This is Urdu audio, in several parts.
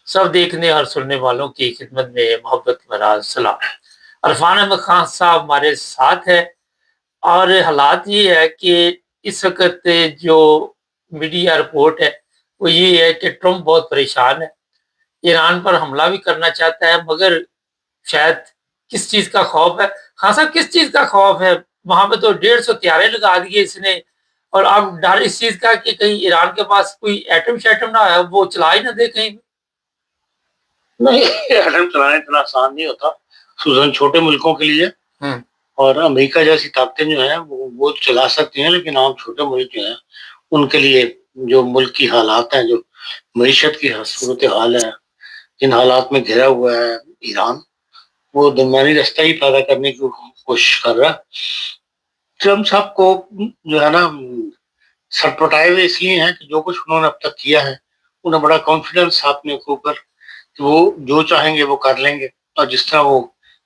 سب دیکھنے اور سننے والوں کی خدمت میں محبت بھرا سلام۔ عرفان احمد خان صاحب ہمارے ساتھ ہے، اور حالات یہ ہے کہ اس وقت جو میڈیا رپورٹ ہے وہ یہ ہے کہ ٹرمپ بہت پریشان ہے، ایران پر حملہ بھی کرنا چاہتا ہے، مگر شاید کس چیز کا خوف ہے؟ خان صاحب کس چیز کا خوف ہے؟ وہاں پہ تو 150 طیارے لگا دیے اس نے، اور اب ڈر اس چیز کا کہ کہیں ایران کے پاس کوئی ایٹم شیٹم نہ ہے، وہ چلا ہی نہ دے کہیں۔ نہیں، ایٹم چلانا اتنا آسان نہیں ہوتا، خصوصاً چھوٹے ملکوں کے لیے، اور امریکہ جیسی طاقتیں جو ہیں وہ چلا سکتی ہیں، لیکن عام چھوٹے ملک جو ہیں ان کے لیے جو ملک کی حالات ہیں، جو معیشت کی صورتحال ہے، جن حالات میں گھرا ہوا ہے ایران، وہ درمیانی رستہ ہی پیدا کرنے کی کوشش کر رہا ہے۔ ٹرمپ صاحب کو جو ہے نا سٹپٹائے ہوئے اس لیے ہیں کہ جو کچھ انہوں نے اب تک کیا ہے انہیں بڑا کانفیڈنس اپنے اوپر کہ وہ جو چاہیں گے وہ کر لیں گے، اور جس طرح وہ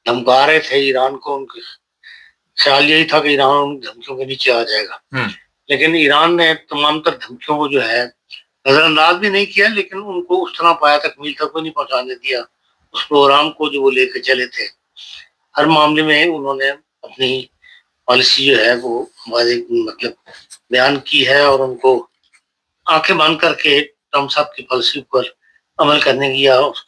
دھمکا رہے تھے ایران کو، ان کے خیال یہی تھا کہ ایران ان دھمکیوں کے نیچے آ جائے گا، لیکن ایران نے تمام تر دھمکیوں کو جو ہے نظر انداز بھی نہیں کیا، لیکن ان کو اس طرح پایا تکمیل تک بھی نہیں پہنچانے دیا اس پروگرام کو جو وہ لے کے چلے تھے۔ ہر معاملے میں انہوں نے اپنی پالیسی جو ہے وہ ہمارے مطلب بیان کی ہے، اور ان کو آنکھیں بند کر کے ٹرمپ صاحب کی پالیسی پر عمل کرنے کی یا اس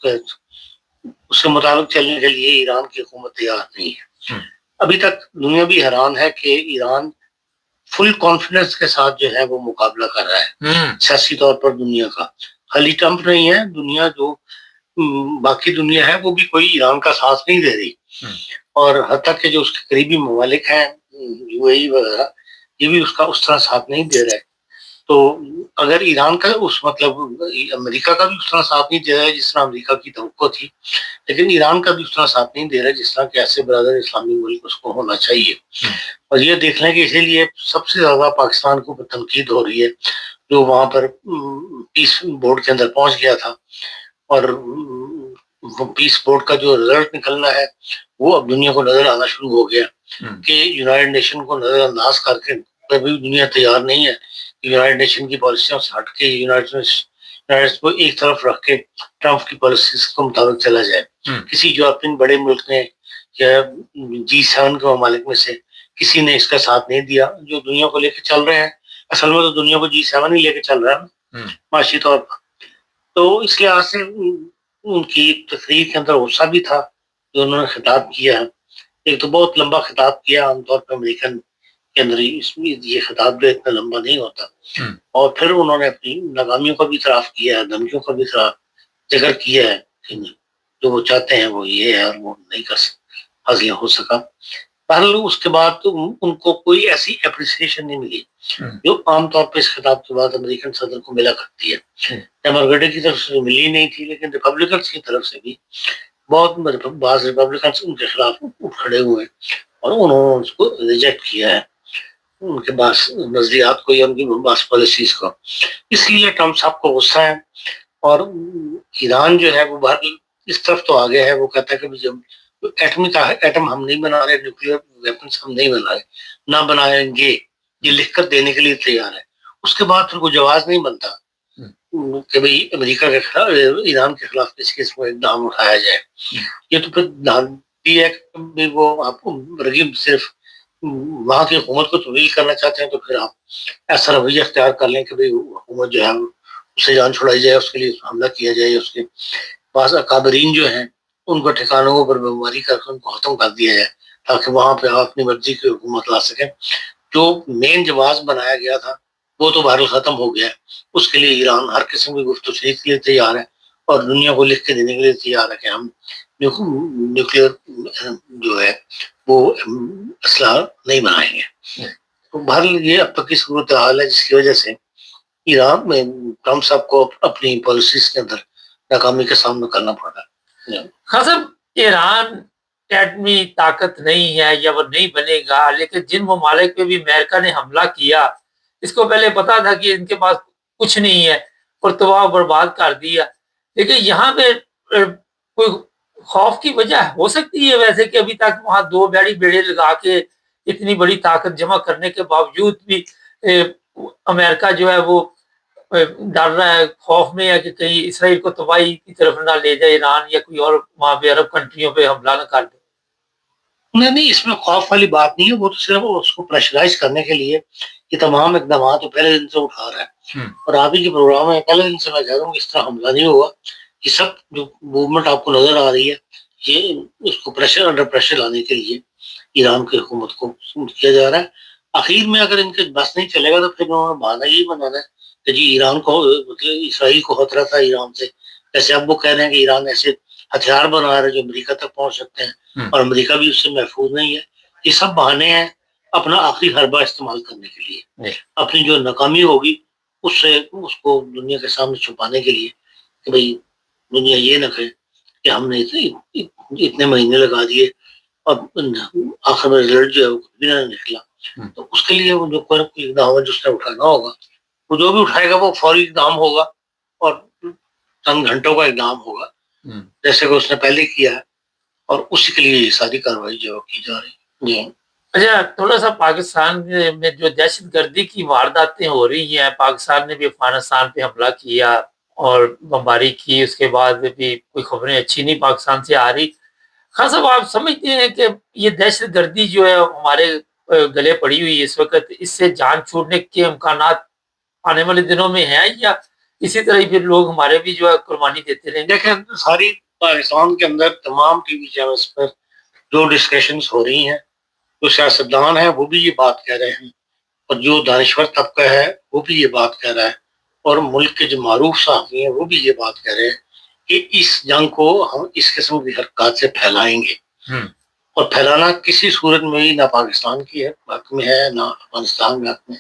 کے مطابق چلنے کے لیے ایران کی حکومت تیار نہیں ہے۔ ابھی تک دنیا بھی حیران ہے کہ ایران فل کانفیڈنس کے ساتھ جو ہے وہ مقابلہ کر رہا ہے سیاسی طور پر دنیا کا، خالی ٹرمپ نہیں ہے، دنیا جو باقی دنیا ہے وہ بھی کوئی ایران کا ساتھ نہیں دے رہی، اور حتیٰ کہ جو اس کے قریبی ممالک ہیں یو اے ای وغیرہ، یہ بھی اس کا اس طرح ساتھ نہیں دے رہے۔ تو اگر ایران کا اس مطلب امریکہ کا بھی اس طرح ساتھ نہیں دے رہا ہے جس طرح امریکہ کی توقع تھی، لیکن ایران کا بھی اس طرح ساتھ نہیں دے رہا جس طرح کہ ایسے برادر اسلامی ملک اس کو ہونا چاہیے۔ اور یہ دیکھ لیں کہ اسی لیے سب سے زیادہ پاکستان کو تنقید ہو رہی ہے، جو وہاں پر پیس بورڈ کے اندر پہنچ گیا تھا، اور پیس بورڈ کا جو رزلٹ نکلنا ہے وہ اب دنیا کو نظر آنا شروع ہو گیا کہ یونائٹڈ نیشن کو نظر انداز کر کے کبھی دنیا تیار نہیں ہے کہ یونائٹڈ نیشن کی پالیسیوں سے ہٹ کے یونائٹڈ کو ایک طرف رکھ کے ٹرمپ کی پالیسیز کے مطابق چلا جائے۔ کسی یورپین بڑے ملک نے یا G7 کے ممالک میں سے کسی نے اس کا ساتھ نہیں دیا، جو دنیا کو لے کے چل رہے ہیں اصل میں تو دنیا کو G7 ہی لے کے چل رہا ہے معاشی طور پر۔ تو اس لحاظ سے ان کی تقریر کے اندر غصہ بھی تھا جو انہوں نے خطاب کیا ہے، ایک تو بہت لمبا خطاب کیا، عام طور پر امریکن کے اندر اس میں یہ خطاب جو اتنا لمبا نہیں ہوتا، اور پھر انہوں نے اپنی ناکامیوں کا بھی اعتراف کیا ہے، دھمکیوں کا بھی ذکر کیا ہے کہ جو وہ چاہتے ہیں وہ یہ ہے اور وہ نہیں کر حاصل ہو سکا۔ بہرحال اس کے بعد ان کو کوئی ایسی اپریسیشن نہیں ملی جو عام طور پہ اس خطاب کے بعد امریکن صدر کو ملا کرتی ہے۔ ڈیموکریٹک کی طرف سے ملی نہیں تھی، لیکن ریپبلکنس کی طرف سے بھی بہت بعض ریپبلکنس ان کے خلاف اٹھ کھڑے ہوئے اور انہوں نے اس کو ریجیکٹ کیا ہے، ان کے پاس نظریات کو یا ان کی پاس پالیسیز کو۔ اس لیے ٹرمپ صاحب کو غصہ ہے، اور ایران جو ہے وہ بہرحال اس طرف تو آگے ہے، وہ کہتا ہے کہ جب ایٹم ہم نہیں بنا رہے، نیوکلیئر ویپنس ہم نہیں بنا رہے، نہ بنائیں گے، یہ لکھ کر دینے کے لیے تیار ہے۔ اس کے بعد پھر کوئی جواز نہیں بنتا کہ بھئی امریکہ کے خلاف، ایران کے خلاف کسی قسم کا اقدام اٹھایا جائے۔ یہ تو پھر دھاندلی ہے کہ وہ آپ کو رگیم صرف وہاں کی حکومت کو تبدیل کرنا چاہتے ہیں، تو پھر آپ ایسا رویہ اختیار کر لیں کہ بھئی حکومت جو ہے اس سے جان چھڑائی جائے، اس کے لیے حملہ کیا جائے، اس کے پاس اکابرین جو ہیں ان کو ٹھکانوں پر بیماری کر کے ان کو ختم کر دیا جائے تاکہ وہاں پہ آپ اپنی مرضی کی حکومت لا سکیں۔ جو مین جواز بنایا گیا تھا وہ تو بہرحال ختم ہو گیا ہے، اس کے لیے ایران ہر قسم کی گفت و شنید کے لیے تیار ہے اور دنیا کو لکھ کے دینے کے لیے تیار ہے کہ ہم نیوکلیئر جو ہے وہ اسلحہ نہیں بنائیں گے۔ تو بہرحال یہ اب تک کی صورتحال ہے جس کی وجہ سے ایران میں ٹرمپ صاحب کو اپنی پالیسیز کے اندر ناکامی کا سامنا کرنا پڑ رہا ہے۔ خاص ایران ایٹمی طاقت نہیں ہے یا وہ نہیں بنے گا، لیکن جن ممالک پہ بھی امریکہ نے حملہ کیا اس کو پہلے پتا تھا کہ ان کے پاس کچھ نہیں ہے اور تباہ برباد کر دیا، لیکن یہاں پہ کوئی خوف کی وجہ ہو سکتی ہے ویسے کہ ابھی تک وہاں دو بیڑی بیڑے لگا کے اتنی بڑی طاقت جمع کرنے کے باوجود بھی امریکہ جو ہے وہ ڈر رہا ہے, خوف میں ہے کہ کہیں اسرائیل کو تباہی کی طرف نہ لے جائے ایران, یا کوئی اور وہاں پہ عرب کنٹریوں پہ حملہ نہ کر دے. نہیں, اس میں خوف والی بات نہیں ہے, وہ تو صرف اس کو پریشرائز کرنے کے لیے یہ تمام اقدامات پہلے دن سے اٹھا رہا ہے. اور آپ ہی کے پروگرام میں پہلے دن سے میں کہہ رہا ہوں اس طرح حملہ نہیں ہوگا. یہ سب جو موومنٹ آپ کو نظر آ رہی ہے یہ اس کو انڈر پریشر لانے کے لیے ایران کی حکومت کو کیا جا رہا ہے. آخر میں اگر ان کے بس نہیں چلے گا تو پھر انہوں نے بہانا یہی بنانا ہے کہ جی ایران کو مطلب اسرائیل کو خطرہ تھا ایران سے, جیسے اب وہ کہہ رہے ہیں کہ ایران ایسے ہتھیار بنا رہے ہیں جو امریکہ تک پہنچ سکتے ہیں اور امریکہ بھی اس سے محفوظ نہیں ہے. یہ سب بہانے ہیں اپنا آخری حربہ استعمال کرنے کے لیے, اپنی جو ناکامی ہوگی اس کو دنیا کے سامنے چھپانے کے لیے کہ بھئی دنیا یہ نہ کہے کہ ہم نے اتنے مہینے لگا دیے اور آخر میں رزلٹ جو ہے وہ کبھی نہ نکلا. تو اس کے لیے وہ جو کوئی اقدام ہے جس نے اٹھانا ہوگا وہ جو بھی اٹھائے گا وہ فوری اقدام ہوگا اور چند گھنٹوں کا اقدام ہوگا جیسے کہ اس نے پہلے کیا ہے, اور اسی کے لیے یہ ساری کارروائی جو کی جا رہی ہے. جی اچھا, تھوڑا سا پاکستان میں جو دہشت گردی کی وارداتیں ہو رہی ہیں, پاکستان نے بھی افغانستان پہ حملہ کیا اور بمباری کی, اس کے بعد بھی کوئی خبریں اچھی نہیں پاکستان سے آ رہی. خان صاحب, آپ سمجھتے ہیں کہ یہ دہشت گردی جو ہے ہمارے گلے پڑی ہوئی اس وقت, اس سے جان چھوٹنے کے امکانات آنے والے دنوں میں ہیں, یا اسی طرح پھر لوگ ہمارے بھی جو ہے قربانی دیتے رہیں گے؟ دیکھیں, ساری پاکستان کے اندر تمام ٹی وی چینلز پر جو ڈسکشنز ہو رہی ہیں, جو سیاستدان ہیں وہ بھی یہ بات کہہ رہے ہیں, اور جو دانشور طبقہ ہے وہ بھی یہ بات کہہ رہا ہے, اور ملک کے جو معروف صحافی ہیں وہ بھی یہ بات کہہ رہے ہیں کہ اس جنگ کو ہم اس قسم کی حرکات سے پھیلائیں گے. اور پھیلانا کسی صورت میں ہی نہ پاکستان کی حق میں ہے نہ افغانستان میں حق میں.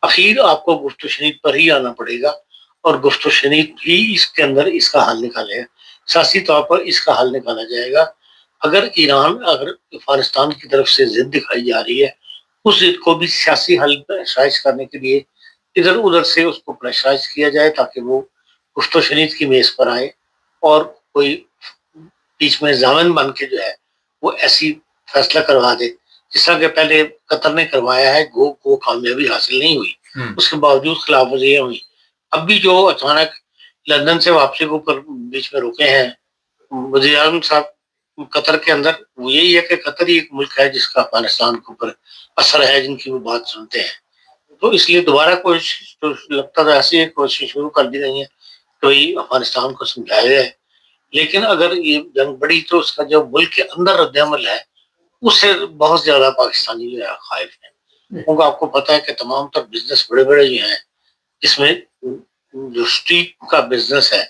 اخیر آپ کو گفت و شنید پر ہی آنا پڑے گا, اور گفت و شنید ہی اس کے اندر اس کا حل نکالے گا, سیاسی طور پر اس کا حل نکالا جائے گا. اگر افغانستان کی طرف سے ضد دکھائی جا رہی ہے, اس ضد کو بھی سیاسی حل پریشرائز کرنے کے لیے ادھر ادھر سے اس کو پریشرائز کیا جائے تاکہ وہ گفت و شنید کی میز پر آئے, اور کوئی بیچ میں ضامن بن کے جو ہے وہ ایسی فیصلہ کروا دے جس طرح کہ پہلے قطر نے کروایا ہے, کو کامیابی حاصل نہیں ہوئی, اس کے باوجود خلاف ورزیاں ہوئی. اب بھی جو اچانک لندن سے واپسی کے اوپر بیچ میں رکے ہیں وزیر اعظم صاحب قطر کے اندر, وہ یہی ہے کہ قطر ہی ایک ملک ہے جس کا افغانستان کے اوپر اثر ہے, جن کی وہ بات سنتے ہیں. تو اس لیے دوبارہ کوشش تو لگتا تھا ایسی کوشش شروع کر دی گئی ہے کہ بھائی افغانستان کو سمجھایا جائے, لیکن اگر یہ جنگ بڑی تو اس کا جو ملک کے اندر رد عمل ہے اس سے بہت زیادہ پاکستانی جو ہے خائف ہیں, کیونکہ آپ کو پتہ ہے کہ تمام تر بزنس بڑے بڑے جو ہیں جس میں جو اسٹریٹ کا بزنس ہے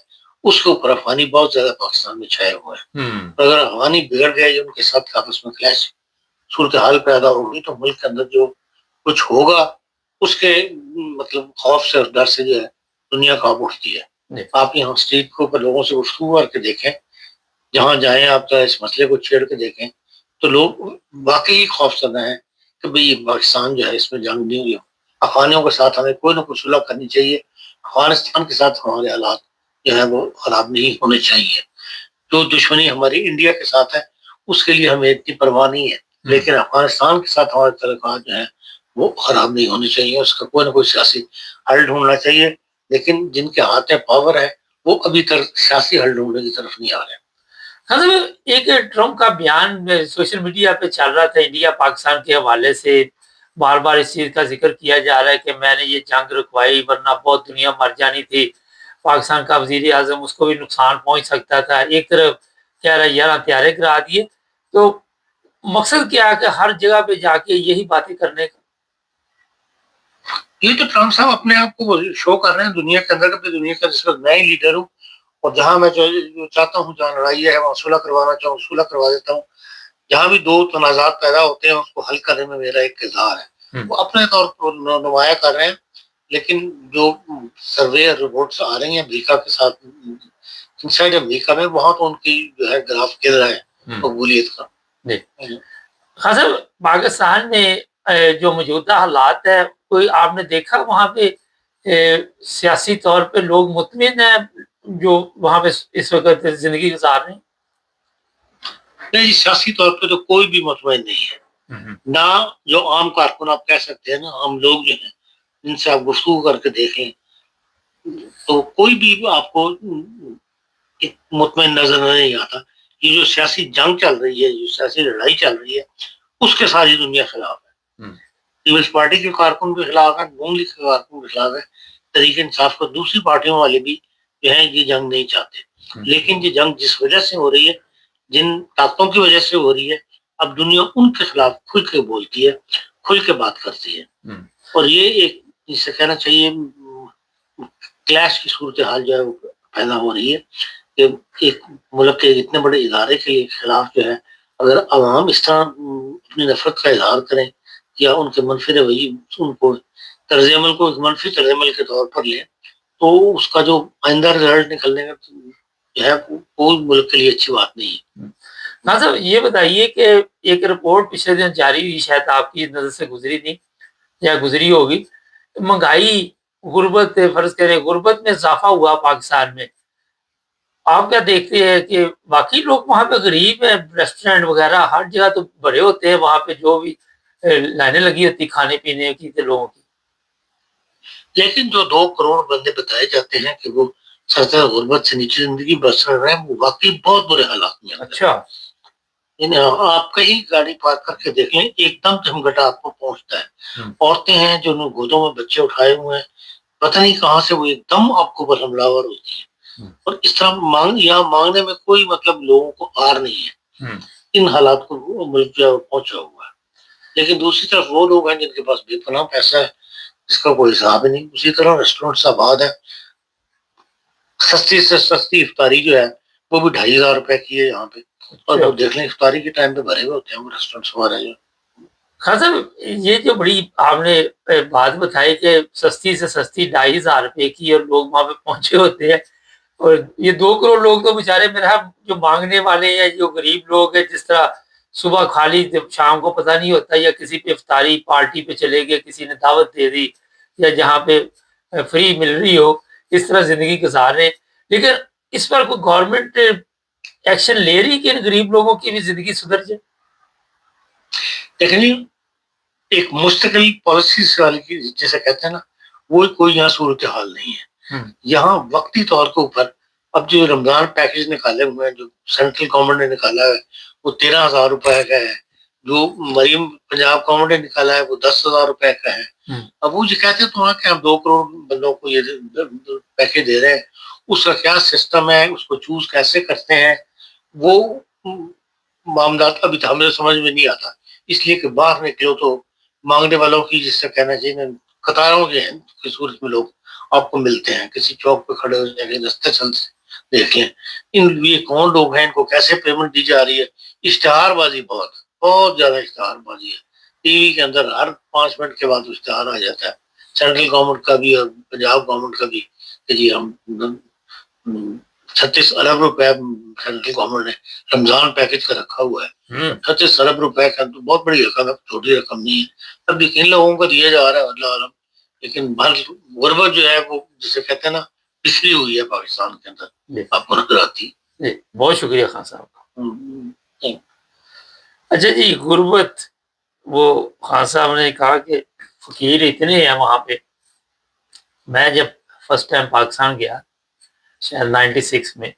اس کے اوپر افغانی بہت زیادہ پاکستان میں چھائے ہوئے ہیں. اگر افغانی بگڑ گئے جو ان کے ساتھ آپس میں کلیش صورتحال پیدا ہوگی تو ملک کے اندر جو کچھ ہوگا اس کے مطلب خوف سے اور ڈر سے جو ہے دنیا کانپ اٹھتی ہے. آپ یہاں اسٹریٹ کے اوپر لوگوں سے گفتگو کر کے دیکھیں, جہاں جائیں آپ اس مسئلے کو چھیڑ کے دیکھیں تو لوگ واقعی خوف زدہ ہیں کہ بھئی پاکستان جو ہے اس میں جنگ نہیں ہوئی, افغانیوں کے ساتھ ہمیں کوئی نہ کوئی صلح کرنی چاہیے, افغانستان کے ساتھ ہمارے حالات جو ہے وہ خراب نہیں ہونے چاہیے. جو دشمنی ہماری انڈیا کے ساتھ ہے اس کے لیے ہمیں اتنی پرواہ نہیں ہے, لیکن افغانستان کے ساتھ ہمارے تعلقات جو ہیں وہ خراب نہیں ہونے چاہیے, اس کا کوئی نہ کوئی سیاسی حل ڈھونڈنا چاہیے. لیکن جن کے ہاتھ میں پاور ہے وہ ابھی تک سیاسی حل ڈھونڈنے کی طرف نہیں آ رہے. ایک ٹرمپ کا بیان سوشل میڈیا پہ چل رہا تھا انڈیا پاکستان کے حوالے سے, بار بار اس چیز کا ذکر کیا جا رہا ہے کہ میں نے یہ جنگ رکوائی ورنہ بہت دنیا مر جانی تھی, پاکستان کا وزیر اعظم اس کو بھی نقصان پہنچ سکتا تھا. ایک طرف کہہ رہا ہے 11 ہتھیارے گرا دیے, تو مقصد کیا ہے کہ ہر جگہ پہ جا کے یہی باتیں کرنے کا؟ یہ تو ٹرمپ صاحب اپنے آپ کو شو کر رہے ہیں دنیا کے اندر کہ دنیا کا جس وقت میں ہی لیڈر ہوں, اور جہاں میں جو چاہتا ہوں جہاں لڑائی ہے وہاں صلح کروانا چاہوں صلح کروا دیتا ہوں, جہاں بھی دو تنازعات پیدا ہوتے ہیں اس کو حل کرنے میں میرا ایک کردار ہے, وہ اپنے طور پر نمایاں کر رہے ہیں. لیکن جو سروے رپورٹس آ رہی ہیں امریکہ کے ساتھ انسائڈ امریکہ میں, وہاں تو ان کی جو ہے گراف گر رہا ہے مقبولیت کا. خاص پاکستان میں جو موجودہ حالات ہے کوئی آپ نے دیکھا وہاں پہ سیاسی طور پہ لوگ مطمئن ہیں جو وہاں پہ اس وقت زندگی گزار رہے ہیں؟ نہیں جی, سیاسی طور پہ تو کوئی بھی مطمئن نہیں ہے, نہ جو عام کارکن آپ کہہ سکتے ہیں نا, عام لوگ جو ہیں جن سے آپ گفتگو کر کے دیکھیں تو کوئی بھی آپ کو ایک مطمئن نظر نہیں آتا. یہ جو سیاسی جنگ چل رہی ہے, جو سیاسی لڑائی چل رہی ہے, اس کے ساری دنیا خلاف ہے. پیپلز پارٹی کے کارکن کے خلاف ہے, نون لیگ کے کارکن کے خلاف ہے, تحریک انصاف کو دوسری پارٹیوں والے بھی جو ہے یہ جنگ نہیں چاہتے. لیکن یہ جنگ جس وجہ سے ہو رہی ہے, جن طاقتوں کی وجہ سے ہو رہی ہے, اب دنیا ان کے خلاف کھل کے بولتی ہے, کھل کے بات کرتی ہے. اور یہ ایک جسے کہنا چاہیے کلیش کی صورتحال جو ہے وہ پیدا ہو رہی ہے کہ ایک ملک کے اتنے بڑے ادارے کے خلاف جو ہے اگر عوام اس طرح اپنی نفرت کا اظہار کریں یا ان کے منفی رویے ان کو طرز عمل کو ایک منفی طرز عمل کے طور پر لیں تو اس کا جو آئندہ رزلٹ نکلنے کا جو ہے کوئی ملک کے لیے اچھی بات نہیں ہے. ناظر یہ بتائیے کہ ایک رپورٹ پچھلے دن جاری ہوئی, شاید آپ کی نظر سے گزری نہیں یا گزری ہوگی, مہنگائی, غربت, فرض کریں غربت میں اضافہ ہوا پاکستان میں. آپ کیا دیکھتے ہیں کہ باقی لوگ وہاں پہ غریب ہیں, ریسٹورینٹ وغیرہ ہر جگہ تو بڑے ہوتے ہیں, وہاں پہ جو بھی لائنیں لگی ہوتی کھانے پینے کی لوگوں کی, لیکن جو 2 کروڑ بندے بتائے جاتے ہیں کہ وہ سطح غربت سے نیچے زندگی بسر رہے ہیں, وہ واقعی بہت برے حالات میں. اچھا, آپ کہیں گاڑی پارک کر کے دیکھ لیں, ایک دم جھمگٹا آپ کو پہنچتا ہے. عورتیں ہیں جو گودوں میں بچے اٹھائے ہوئے ہیں, پتہ نہیں کہاں سے وہ ایک دم آپ کو پر حملہ آور ہوتی ہے. اور اس طرح یہاں مانگنے میں کوئی مطلب لوگوں کو آر نہیں ہے. ان حالات کو ملک جو پہنچا ہوا ہے. لیکن دوسری طرف وہ لوگ ہیں جن کے پاس بے پناہ پیسہ ہے جس کا کوئی حساب نہیں. اسی طرح ریسٹورینٹس آباد ہے, سستی سے سستی افطاری جو ہے وہ بھی 2500 روپے کی ہے یہاں پہ, اور وہ دیکھ لیں افطاری کے ٹائم پہ بھرے ہوئے ہوتے ہیں وہ ریسٹورینٹس ہمارے جو. خاصا یہ جو بڑی آپ نے بات بتائی کہ سستی سے سستی 2500 روپے کی اور لوگ وہاں پہ پہنچے ہوتے ہیں, اور یہ 2 کروڑ لوگ تو بےچارے میرا جو مانگنے والے ہیں, جو غریب لوگ ہیں, جس طرح صبح کھا لی جب شام کو پتہ نہیں ہوتا, یا کسی پہ افطاری پارٹی پہ چلے گئے, کسی نے دعوت دے دی, یا جہاں پہ فری مل رہی ہو, اس طرح زندگی گزار رہے. لیکن اس پر کوئی گورنمنٹ ایکشن لے رہی کہ ان غریب لوگوں کی بھی زندگی سدھر جائے؟ لیکن ایک مستقل پالیسیز والی کی جیسے کہتے ہیں نا, وہ کوئی یہاں صورتحال نہیں ہے. یہاں وقتی طور کے اوپر اب جو رمضان پیکج نکالے ہوئے ہیں, جو سینٹرل گورنمنٹ نے نکالا ہے وہ 13,000 روپے کا ہے, جو مریم پنجاب گورنمنٹ نے نکالا ہے وہ 10,000 روپے کا ہے. اب وہ جو کہتے ہیں تو وہاں کہ ہم 2 کروڑ بندوں کو یہ پیکج دے رہے ہیں, اس کا کیا سسٹم ہے, اس کو چوز کیسے کرتے ہیں, وہ معاملات ابھی ہمیں سمجھ میں نہیں آتا. اس لیے کہ باہر نکلو تو مانگنے والوں کی جس سے کہنا چاہیے قطاروں کی صورت میں لوگ آپ کو ملتے ہیں. کسی چوک پہ کھڑے ہو جائیں گے, رستے چلتے دیکھ لیں یہ کون لوگ ہیں, ان کو کیسے پیمنٹ دی جا رہی ہے. اشتہار بازی بہت بہت زیادہ اشتہار بازی ہے. ٹی وی کے اندر ہر 5 منٹ کے بعد اشتہار آ جاتا ہے, سینٹرل گورنمنٹ کا بھی اور پنجاب گورنمنٹ کا بھی, کہ جی ہم 36 ارب روپے سینٹرل گورنمنٹ نے رمضان پیکج کا رکھا ہوا ہے. 36 ارب روپے کا تو بہت بڑی رقم ہے, چھوٹی رقم نہیں ہے. اب کن لوگوں کو دیا جا رہا ہے اللہ عالم, لیکن غربت جو ہے وہ جسے کہتے ہیں نا پچھڑی ہوئی ہے پاکستان کے اندر, آپ کو نظر آتی. بہت شکریہ خان صاحب. اچھا جی, غربت, وہ خان صاحب نے کہا کہ فقیر اتنے ہیں وہاں پہ. میں جب فرسٹ ٹائم پاکستان گیا شاید 96 میں,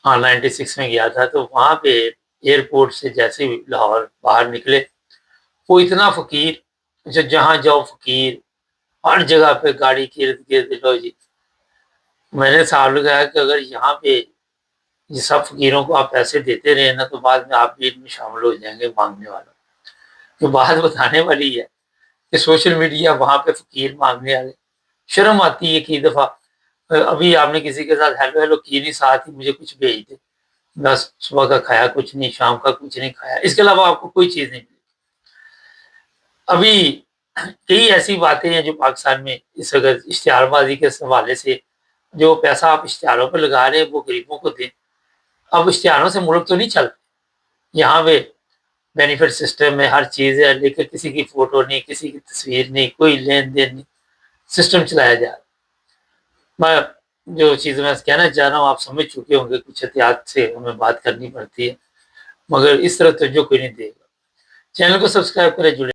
96 میں گیا تھا, تو وہاں پہ ایئرپورٹ سے جیسے لاہور باہر نکلے وہ اتنا فقیر, جہاں جاؤ فقیر, ہر جگہ پہ گاڑی کی ارد گرد لو جی. میں نے حساب لگایا کہ اگر یہاں پہ یہ سب فقیروں کو آپ پیسے دیتے رہے نا, تو بعد میں آپ بھی ان میں شامل ہو جائیں گے مانگنے والوں. جو بات بتانے والی ہے کہ سوشل میڈیا وہاں پہ فقیر مانگنے والے, شرم آتی ہے کئی دفعہ. ابھی آپ نے کسی کے ساتھ ہیلو ہیلو کی نہیں, ساتھ ہی مجھے کچھ بھیج دے, بس صبح کا کھایا کچھ نہیں, شام کا کچھ نہیں کھایا, اس کے علاوہ آپ کو کوئی چیز نہیں ملی. ابھی کئی ایسی باتیں ہیں جو پاکستان میں اس وقت اشتہار بازی کے حوالے سے, جو پیسہ آپ اشتہاروں پہ لگا رہے ہیں وہ غریبوں کو دیں. اب اشتہاروں سے ملک تو نہیں چلتے, یہاں پہ بینیفٹ سسٹم میں ہر چیز ہے, لیکن کسی کی فوٹو نہیں, کسی کی تصویر نہیں, کوئی لین دین نہیں, سسٹم چلایا جا رہا. میں جو چیز میں کہنا چاہ رہا ہوں آپ سمجھ چکے ہوں گے, کچھ احتیاط سے ہمیں بات کرنی پڑتی ہے, مگر اس طرح توجہ کوئی نہیں دے گا. چینل کو سبسکرائب کریں, جڑے